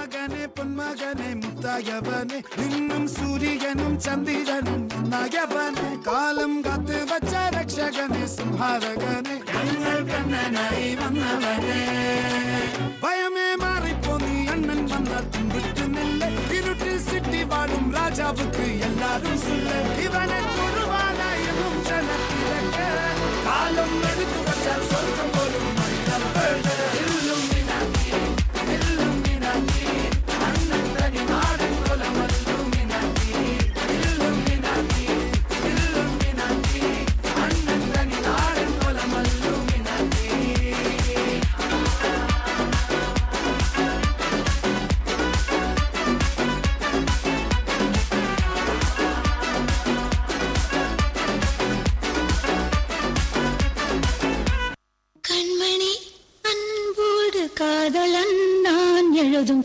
மகனே பொன்மகனே முத்தாயவனே இன்னும் சூரியனும் சந்திரனும் நாயவனே காலம் காத்து வச்ச ரக்ஷகனே சிம்ஹாரகனே எங்கள் கண்ணனாய் வந்தவனே பயமே மாறிப்போ நீ அண்ணன் வந்தால் தும்பிட்டு நில்லை இருட்டில் சிட்டி வாழும் ராஜாவுக்கு எல்லாரும் சொல்ல இவனை குருவாலாயமும் ஜனத்திலக்க காலம் எடுத்து வச்சால் சொர்க்கம் போலும்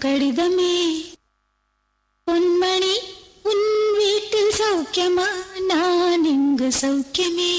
கடிதமே பொன்மணி உன் வீட்டில் சௌக்கியமா நான் இங்கு சௌக்கியமே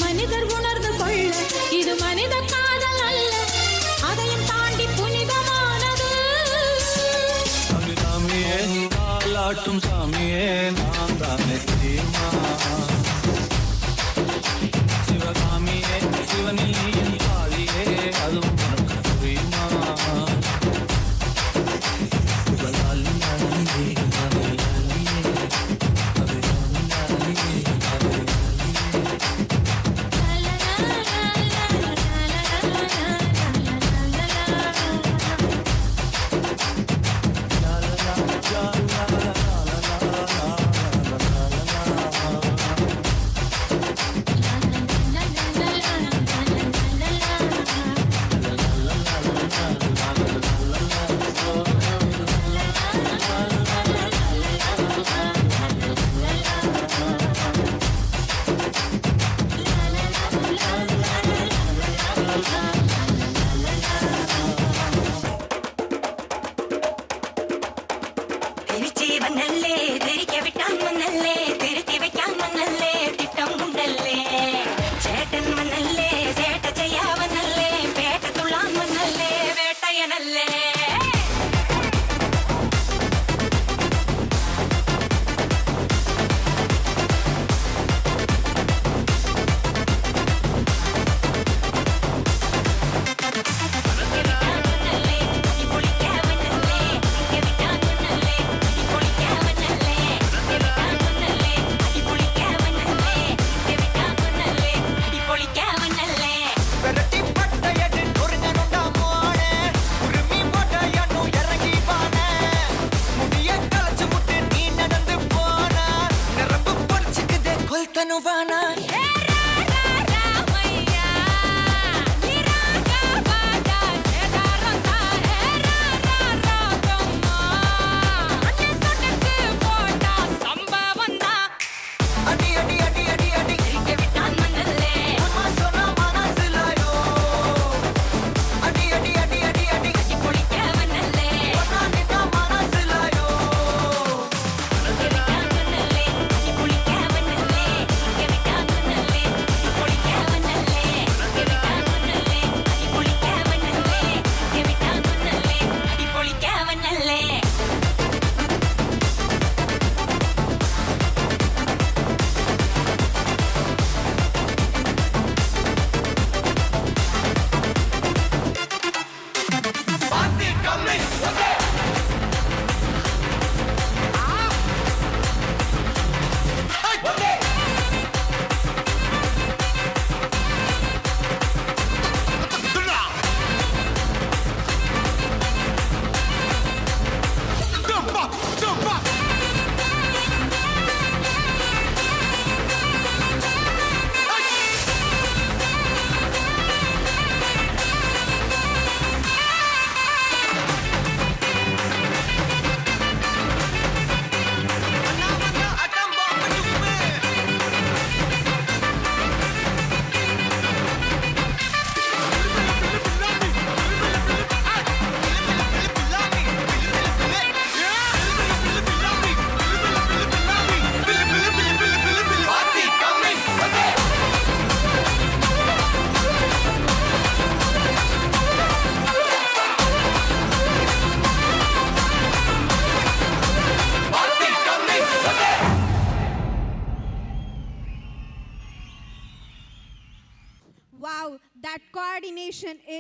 மனிதர் உணர்ந்து கொள்ள இது மனித காதல் அல்ல அதையும் தாண்டி புனிதமானது சாமியே காலாட்டும் சாமியே நான் தானே தெரியுமா சிவகாமியே சிவனில் நீ என் தாலியே அதுவும் உனக்கு புரியுமா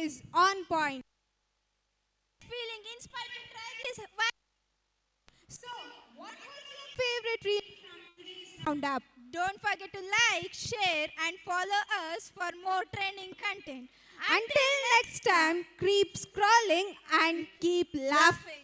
is on point. Feeling inspired to try this. So, what was your favorite reel from today's roundup? Don't forget to like, share, and follow us for more training content. Until next time, keep scrolling and keep laughing.